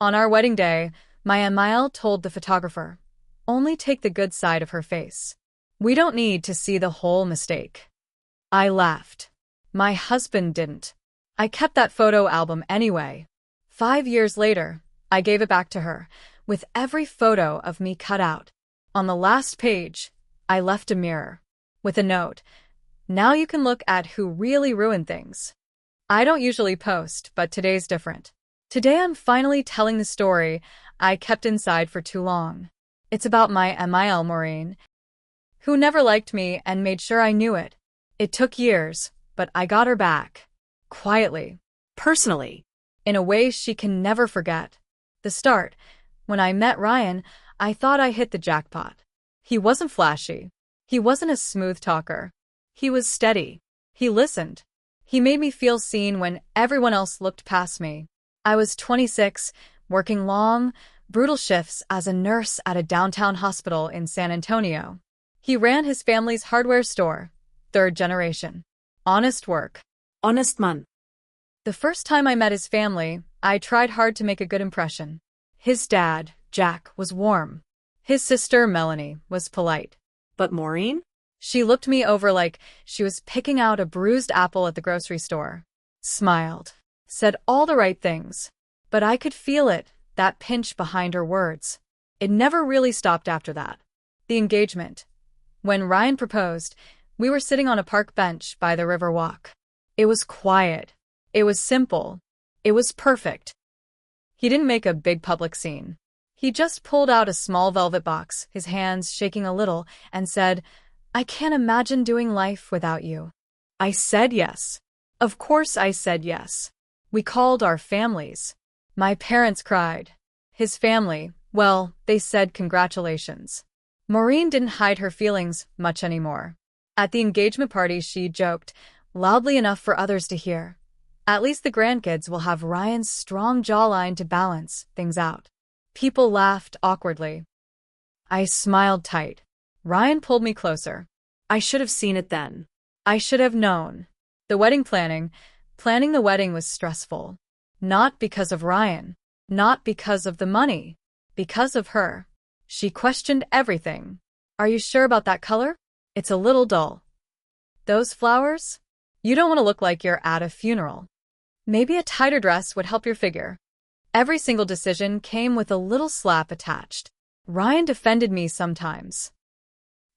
On our wedding day, my Amiel told the photographer, "Only take the good side of her face. We don't need to see the whole mistake." I laughed. My husband didn't. I kept that photo album anyway. 5 years later, I gave it back to her, with every photo of me cut out. On the last page, I left a mirror, with a note, "Now you can look at who really ruined things." I don't usually post, but today's different. Today I'm finally telling the story I kept inside for too long. It's about my Amiel Maureen, who never liked me and made sure I knew it. It took years, but I got her back. Quietly. Personally. In a way she can never forget. The start. When I met Ryan, I thought I hit the jackpot. He wasn't flashy. He wasn't a smooth talker. He was steady. He listened. He made me feel seen when everyone else looked past me. I was 26, working long, brutal shifts as a nurse at a downtown hospital in San Antonio. He ran his family's hardware store, third generation. Honest work. Honest man. The first time I met his family, I tried hard to make a good impression. His dad, Jack, was warm. His sister, Melanie, was polite. But Maureen? She looked me over like she was picking out a bruised apple at the grocery store. Smiled. Said all the right things. But I could feel it, that pinch behind her words. It never really stopped after that. The engagement. When Ryan proposed, we were sitting on a park bench by the river walk. It was quiet. It was simple. It was perfect. He didn't make a big public scene. He just pulled out a small velvet box, his hands shaking a little, and said, "I can't imagine doing life without you." I said yes. Of course I said yes. We called our families. My parents cried. His family, well, they said congratulations. Maureen didn't hide her feelings much anymore. At the engagement party, she joked, loudly enough for others to hear, "At least the grandkids will have Ryan's strong jawline to balance things out." People laughed awkwardly. I smiled tight. Ryan pulled me closer. I should have seen it then. I should have known. The wedding planning the wedding was stressful. Not because of Ryan. Not because of the money. Because of her. She questioned everything. "Are you sure about that color? It's a little dull. Those flowers? You don't want to look like you're at a funeral. Maybe a tighter dress would help your figure." Every single decision came with a little slap attached. Ryan defended me sometimes.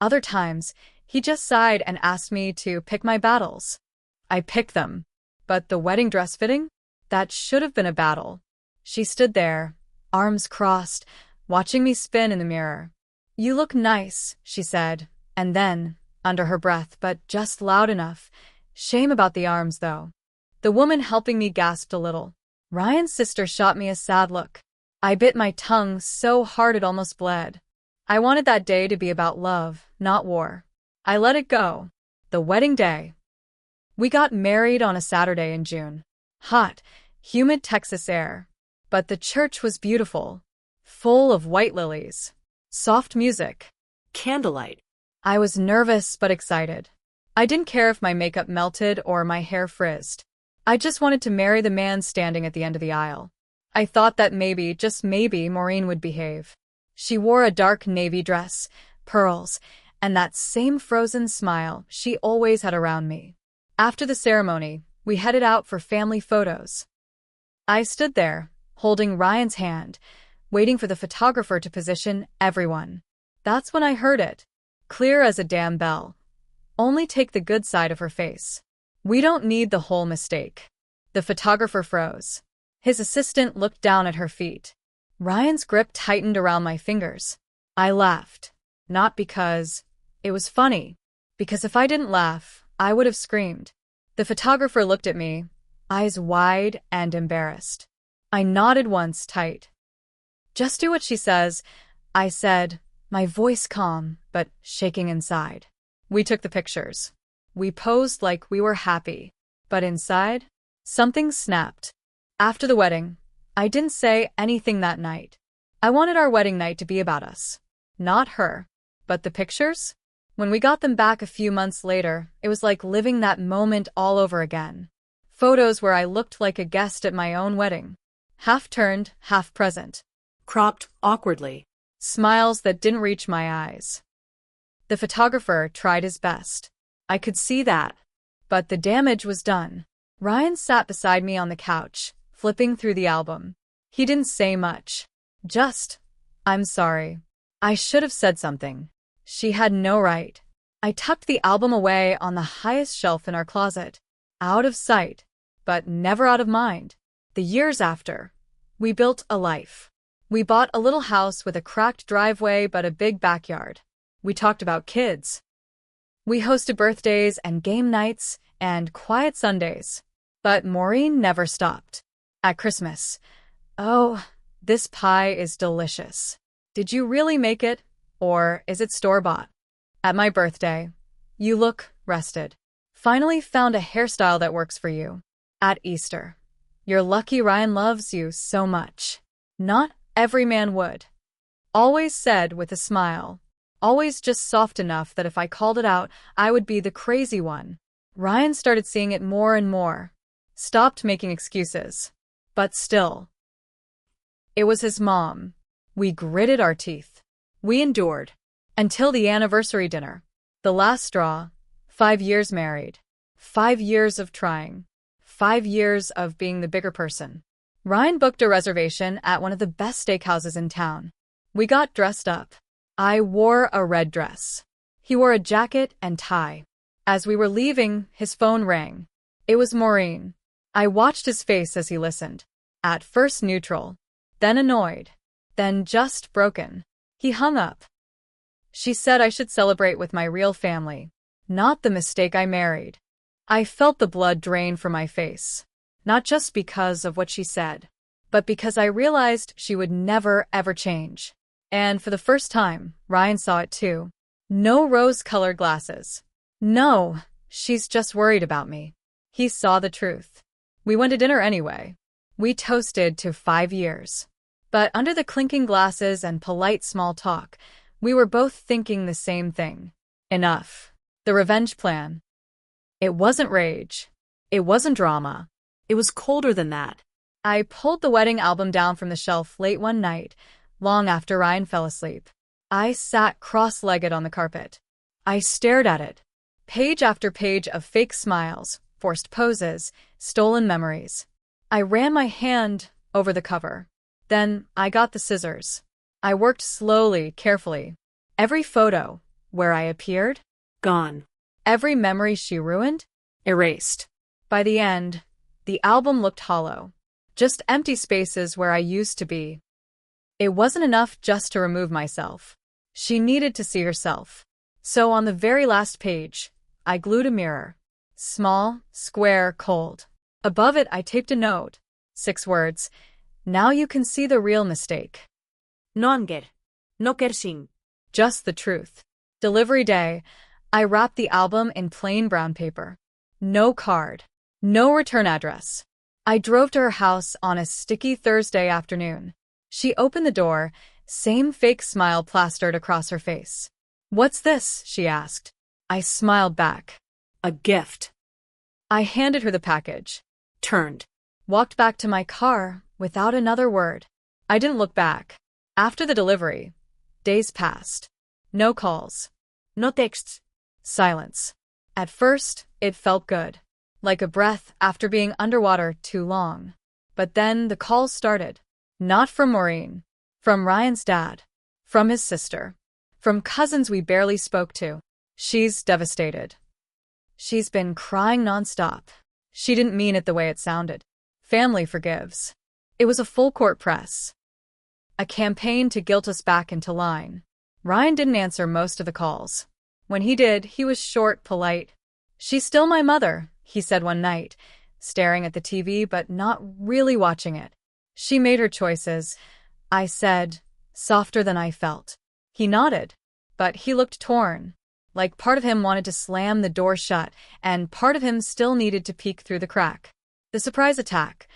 Other times, he just sighed and asked me to pick my battles. I picked them. But the wedding dress fitting? That should have been a battle. She stood there, arms crossed, watching me spin in the mirror. "You look nice," she said, and then, under her breath but just loud enough, "Shame about the arms, though." The woman helping me gasped a little. Ryan's sister shot me a sad look. I bit my tongue so hard it almost bled. I wanted that day to be about love, not war. I let it go. The wedding day. We got married on a Saturday in June. Hot, humid Texas air. But the church was beautiful. Full of white lilies. Soft music. Candlelight. I was nervous but excited. I didn't care if my makeup melted or my hair frizzed. I just wanted to marry the man standing at the end of the aisle. I thought that maybe, just maybe, Maureen would behave. She wore a dark navy dress, pearls, and that same frozen smile she always had around me. After the ceremony, we headed out for family photos. I stood there, holding Ryan's hand, waiting for the photographer to position everyone. That's when I heard it, clear as a damn bell. "Only take the good side of her face. We don't need the whole mistake." The photographer froze. His assistant looked down at her feet. Ryan's grip tightened around my fingers. I laughed. Not because it was funny. Because if I didn't laugh, I would have screamed. The photographer looked at me, eyes wide and embarrassed. I nodded once tight. "Just do what she says," I said, my voice calm but shaking inside. We took the pictures. We posed like we were happy. But inside, something snapped. After the wedding, I didn't say anything that night. I wanted our wedding night to be about us. Not her. But the pictures? When we got them back a few months later, it was like living that moment all over again. Photos where I looked like a guest at my own wedding. half turned, half present. Cropped awkwardly. Smiles that didn't reach my eyes. The photographer tried his best. I could see that. But the damage was done. Ryan sat beside me on the couch, flipping through the album. He didn't say much. Just, "I'm sorry. I should have said something." She had no right. I tucked the album away on the highest shelf in our closet. Out of sight, but never out of mind. The years after, we built a life. We bought a little house with a cracked driveway but a big backyard. We talked about kids. We hosted birthdays and game nights and quiet Sundays. But Maureen never stopped. At Christmas, "Oh, this pie is delicious. Did you really make it? Or is it store-bought?" At my birthday, "You look rested. Finally found a hairstyle that works for you." At Easter, "You're lucky Ryan loves you so much." Not every man would. Always said with a smile. Always just soft enough that if I called it out, I would be the crazy one. Ryan started seeing it more and more. Stopped making excuses. But still. It was his mom. We gritted our teeth. We endured. Until the anniversary dinner. The last straw. 5 years married. 5 years of trying. 5 years of being the bigger person. Ryan booked a reservation at one of the best steakhouses in town. We got dressed up. I wore a red dress. He wore a jacket and tie. As we were leaving, his phone rang. It was Maureen. I watched his face as he listened. At first neutral. Then annoyed. Then just broken. He hung up. She said I should celebrate with my real family. Not the mistake I married. I felt the blood drain from my face. Not just because of what she said, but because I realized she would never ever change. And for the first time, Ryan saw it too. No rose-colored glasses. No, she's just worried about me. He saw the truth. We went to dinner anyway. We toasted to 5 years. But under the clinking glasses and polite small talk, we were both thinking the same thing. Enough. The revenge plan. It wasn't rage. It wasn't drama. It was colder than that. I pulled the wedding album down from the shelf late one night, long after Ryan fell asleep. I sat cross-legged on the carpet. I stared at it. Page after page of fake smiles, forced poses, stolen memories. I ran my hand over the cover. Then I got the scissors. I worked slowly, carefully. Every photo, where I appeared, Gone. every memory she ruined, Erased. by the end, the album looked hollow. Just empty spaces where I used to be. It wasn't enough just to remove myself. She needed to see herself. So on the very last page, I glued a mirror. Small, square, cold. Above it I taped a note. 6 words. "Now you can see the real mistake." No anger. No kersing. Just the truth. Delivery day, I wrapped the album in plain brown paper. No card. No return address. I drove to her house on a sticky Thursday afternoon. She opened the door, same fake smile plastered across her face. "What's this?" she asked. I smiled back. A gift. I handed her the package. Turned. Walked back to my car without another word. I didn't look back. After the delivery, days passed. No calls. No texts. Silence. At first, it felt good. Like a breath after being underwater too long. But then the calls started. Not from Maureen. From Ryan's dad. From his sister. From cousins we barely spoke to. She's devastated. She's been crying nonstop. She didn't mean it the way it sounded. Family forgives. It was a full-court press. A campaign to guilt us back into line. Ryan didn't answer most of the calls. When he did, he was short, polite. "She's still my mother," he said one night, staring at the TV but not really watching it. "She made her choices," I said, softer than I felt. He nodded, but he looked torn, like part of him wanted to slam the door shut and part of him still needed to peek through the crack. The surprise attack.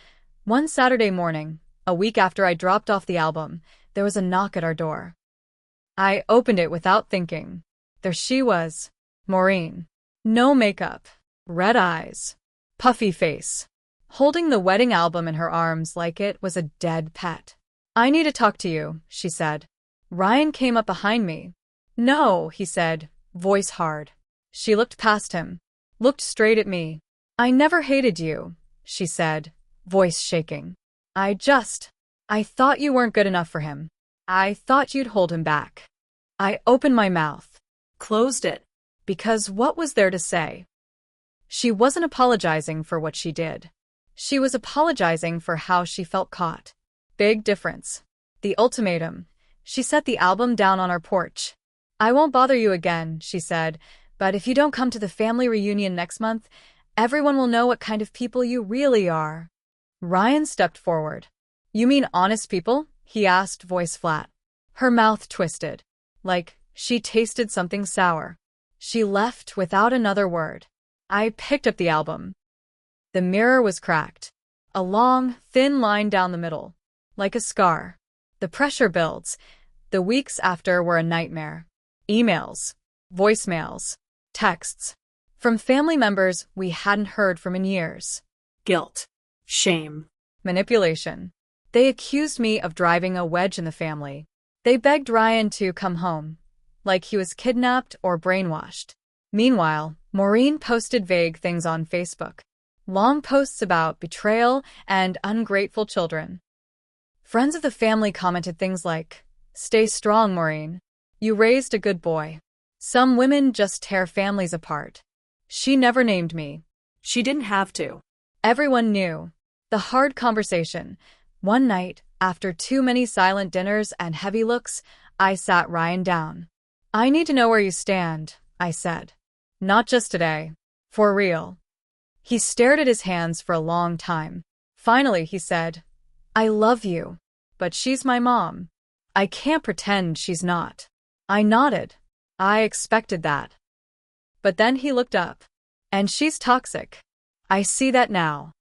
One Saturday morning, a week after I dropped off the album, there was a knock at our door. I opened it without thinking. There she was, Maureen. No makeup, red eyes, puffy face. holding the wedding album in her arms like it was a dead pet. "I need to talk to you," she said. Ryan came up behind me. "No," he said, voice hard. She looked past him, looked straight at me. "I never hated you," she said, voice shaking. I thought you weren't good enough for him. I thought you'd hold him back." I opened my mouth, Closed it. because what was there to say? She wasn't apologizing for what she did. She was apologizing for how she felt caught. Big difference. The ultimatum. She set the album down on our porch. "I won't bother you again," she said, "but if you don't come to the family reunion next month, everyone will know what kind of people you really are." Ryan stepped forward. "You mean honest people?" he asked, voice flat. Her mouth twisted, like she tasted something sour. She left without another word. I picked up the album. The mirror was cracked. A long, thin line down the middle, like a scar. The pressure builds. The weeks after were a nightmare. Emails, voicemails, texts. From family members we hadn't heard from in years. Guilt. Shame. Manipulation. They accused me of driving a wedge in the family. They begged Ryan to come home, like he was kidnapped or brainwashed. Meanwhile, Maureen posted vague things on Facebook. Long posts about betrayal and ungrateful children. Friends of the family commented things like, "Stay strong, Maureen. You raised a good boy." Some women just tear families apart. She never named me. She didn't have to. Everyone knew. The hard conversation. One night, after too many silent dinners and heavy looks, I sat Ryan down. "I need to know where you stand," I said. "Not just today. For real." He stared at his hands for a long time. Finally, he said, "I love you, but she's my mom. I can't pretend she's not." I nodded. I expected that. But then he looked up. "And she's toxic. I see that now."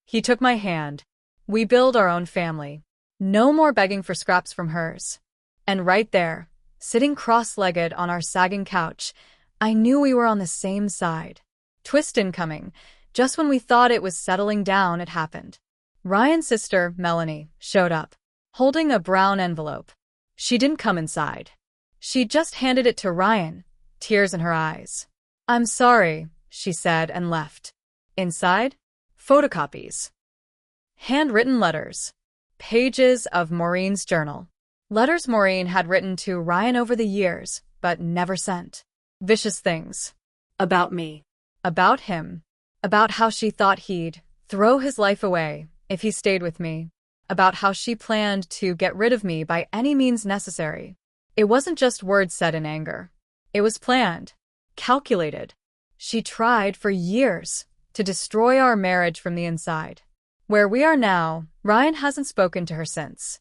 He took my hand. "We build our own family. No more begging for scraps from hers." And right there, sitting cross-legged on our sagging couch, I knew we were on the same side. Twist incoming. Just when we thought it was settling down, it happened. Ryan's sister, Melanie, showed up, holding a brown envelope. She didn't come inside. She just handed it to Ryan, tears in her eyes. "I'm sorry," she said and left. Inside? Photocopies. Handwritten letters. Pages of Maureen's journal. Letters Maureen had written to Ryan over the years, but never sent. Vicious things. About me. About him. About how she thought he'd throw his life away if he stayed with me. About how she planned to get rid of me by any means necessary. It wasn't just words said in anger. It was planned. Calculated. She tried for years to destroy our marriage from the inside. Where we are now, Ryan hasn't spoken to her since.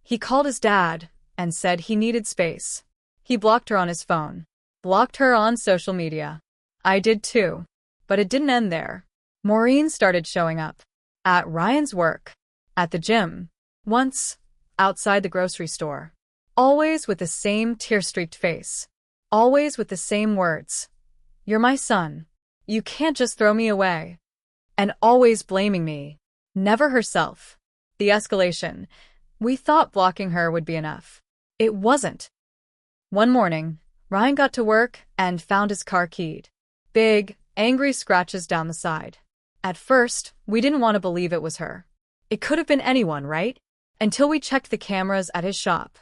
He called his dad and said he needed space. He blocked her on his phone. Blocked her on social media. I did too. But it didn't end there. Maureen started showing up. At Ryan's work. At the gym. Once. Outside the grocery store. Always with the same tear-streaked face. Always with the same words. "You're my son. You can't just throw me away." And always blaming me. Never herself. The escalation. We thought blocking her would be enough. It wasn't. One morning, Ryan got to work and found his car keyed. Big, angry scratches down the side. At first, we didn't want to believe it was her. It could have been anyone, right? Until we checked the cameras at his shop.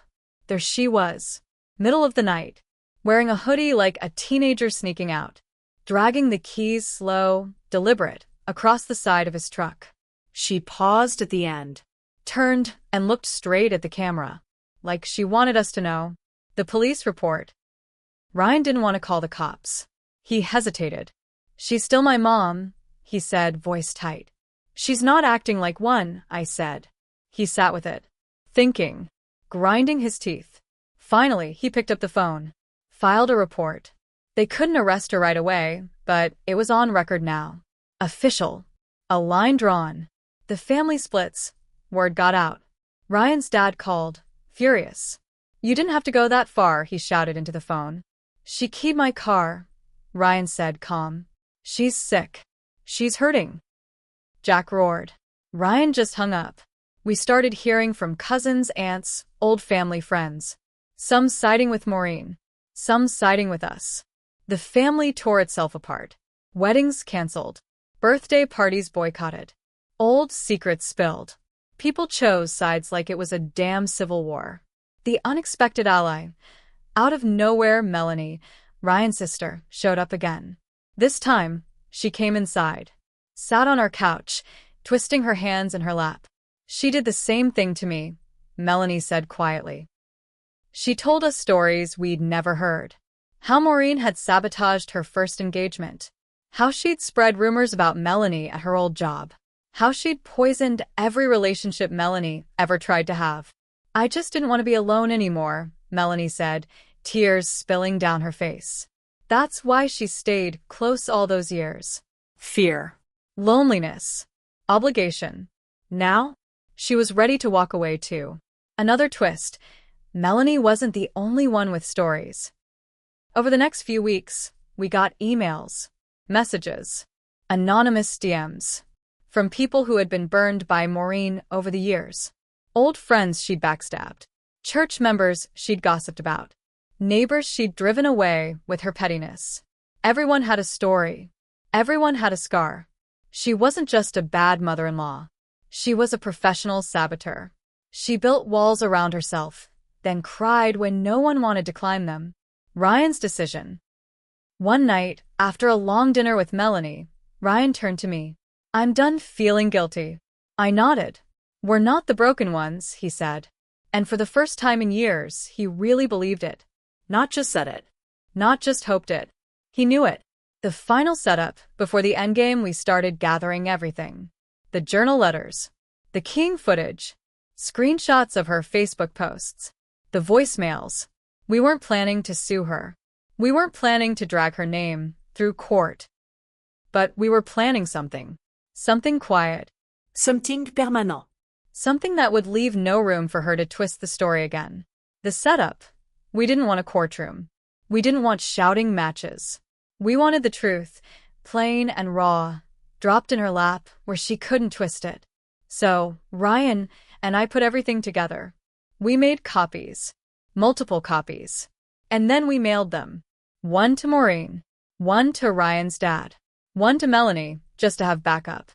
There she was, middle of the night, wearing a hoodie like a teenager sneaking out, dragging the keys slow, deliberate, across the side of his truck. She paused at the end. Turned and looked straight at the camera, like she wanted us to know. The police report. Ryan didn't want to call the cops. He hesitated. "She's still my mom," he said, voice tight. "She's not acting like one," I said. He sat with it, thinking, grinding his teeth. Finally, he picked up the phone, filed a report. They couldn't arrest her right away, but it was on record now. Official. A line drawn. The family splits. Word got out. Ryan's dad called, furious. "You didn't have to go that far," he shouted into the phone. "She keyed my car," Ryan said, calm. "She's sick. She's hurting." Jack roared. Ryan just hung up. We started hearing from cousins, aunts, old family friends. Some siding with Maureen. Some siding with us. The family tore itself apart. Weddings canceled. Birthday parties boycotted. Old secrets spilled. People chose sides like it was a damn civil war. The unexpected ally. Out of nowhere, Melanie, Ryan's sister, showed up again. This time, she came inside. Sat on our couch, twisting her hands in her lap. She did the same thing to me, Melanie said quietly. She told us stories we'd never heard. How Maureen had sabotaged her first engagement. How she'd spread rumors about Melanie at her old job. How she'd poisoned every relationship Melanie ever tried to have. I just didn't want to be alone anymore, Melanie said, tears spilling down her face. That's why she stayed close all those years. Fear. Loneliness. Obligation. Now, she was ready to walk away too. Another twist. Melanie wasn't the only one with stories. Over the next few weeks, we got emails, messages, anonymous DMs from people who had been burned by Maureen over the years. Old friends she'd backstabbed. Church members she'd gossiped about. Neighbors she'd driven away with her pettiness. Everyone had a story. Everyone had a scar. She wasn't just a bad mother-in-law. She was a professional saboteur. She built walls around herself, then cried when no one wanted to climb them. Ryan's decision. One night, after a long dinner with Melanie, Ryan turned to me. I'm done feeling guilty. I nodded. We're not the broken ones, he said. And for the first time in years, he really believed it. Not just said it. Not just hoped it. He knew it. The final setup, before the endgame, we started gathering everything. The journal letters. The keying footage. Screenshots of her Facebook posts. The voicemails. We weren't planning to sue her. We weren't planning to drag her name through court. But we were planning something. Something quiet. Something permanent. Something that would leave no room for her to twist the story again. The setup. We didn't want a courtroom. We didn't want shouting matches. We wanted the truth, plain and raw, dropped in her lap where she couldn't twist it. So, Ryan and I put everything together. We made copies. Multiple copies. And then we mailed them. One to Maureen. One to Ryan's dad. One to Melanie, just to have backup.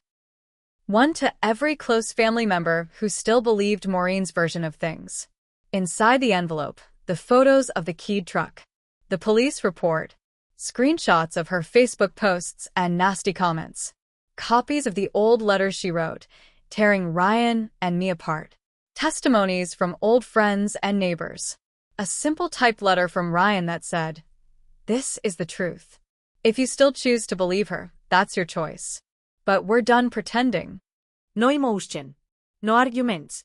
One to every close family member who still believed Maureen's version of things. Inside the envelope, the photos of the keyed truck. The police report. Screenshots of her Facebook posts and nasty comments. Copies of the old letters she wrote, tearing Ryan and me apart. Testimonies from old friends and neighbors. A simple typed letter from Ryan that said, "This is the truth. If you still choose to believe her, that's your choice. But we're done pretending." No emotion. No arguments.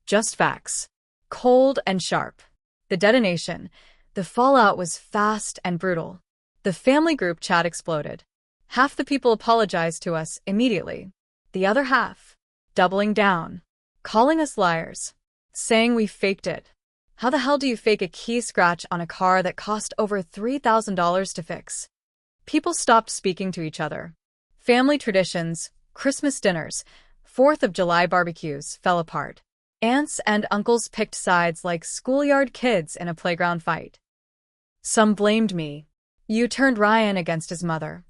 Just facts. Cold and sharp. The detonation. The fallout was fast and brutal. The family group chat exploded. Half the people apologized to us immediately. The other half, doubling down, calling us liars, saying we faked it. How the hell do you fake a key scratch on a car that cost over $3,000 to fix? People stopped speaking to each other. Family traditions, Christmas dinners, 4th of July barbecues fell apart. Aunts and uncles picked sides like schoolyard kids in a playground fight. Some blamed me. You turned Ryan against his mother.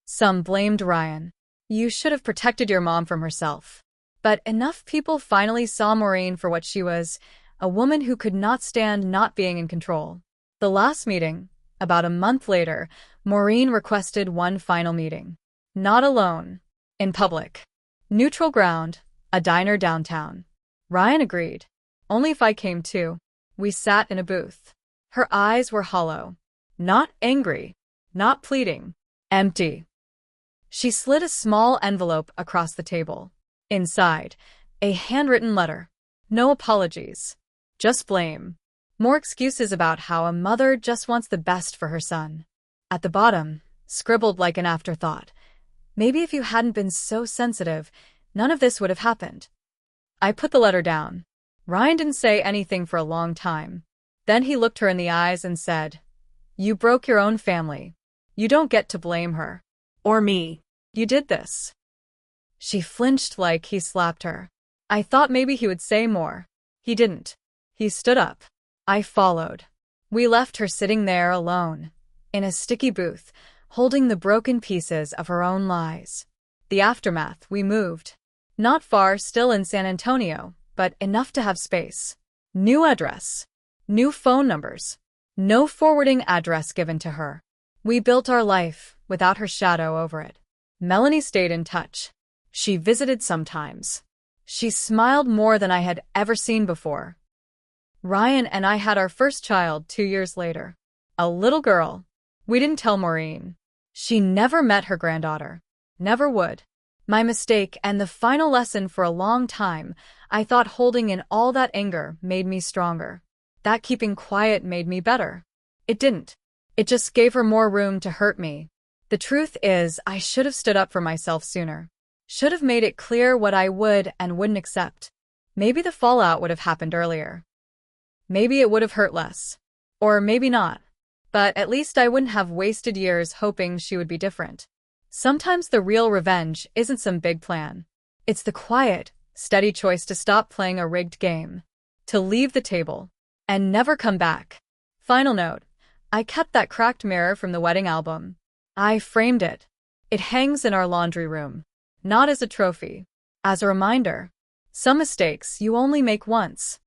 Some blamed Ryan. You should have protected your mom from herself. But enough people finally saw Maureen for what she was, a woman who could not stand not being in control. The last meeting, about a month later, Maureen requested one final meeting. Not alone. In public. Neutral ground, a diner downtown. Ryan agreed. Only if I came too. We sat in a booth. Her eyes were hollow. Not angry. Not pleading. Empty. She slid a small envelope across the table. Inside, a handwritten letter. No apologies. Just blame. More excuses about how a mother just wants the best for her son. At the bottom, scribbled like an afterthought. Maybe if you hadn't been so sensitive, none of this would have happened. I put the letter down. Ryan didn't say anything for a long time. Then he looked her in the eyes and said, "You broke your own family. You don't get to blame her. Or me. You did this." She flinched like he slapped her. I thought maybe he would say more. He didn't. He stood up. I followed. We left her sitting there alone, in a sticky booth, holding the broken pieces of her own lies. The aftermath, we moved. Not far, still in San Antonio, but enough to have space. New address. New phone numbers. No forwarding address given to her. We built our life, without her shadow over it. Melanie stayed in touch. She visited sometimes. She smiled more than I had ever seen before. Ryan and I had our first child 2 years later. A little girl. We didn't tell Maureen. She never met her granddaughter. Never would. My mistake and the final lesson. For a long time, I thought holding in all that anger made me stronger. That keeping quiet made me better. It didn't. It just gave her more room to hurt me. The truth is, I should have stood up for myself sooner. Should have made it clear what I would and wouldn't accept. Maybe the fallout would have happened earlier. Maybe it would have hurt less. Or maybe not. But at least I wouldn't have wasted years hoping she would be different. Sometimes the real revenge isn't some big plan. It's the quiet, steady choice to stop playing a rigged game. To leave the table. And never come back. Final note. I kept that cracked mirror from the wedding album. I framed it. It hangs in our laundry room. Not as a trophy. As a reminder. Some mistakes you only make once.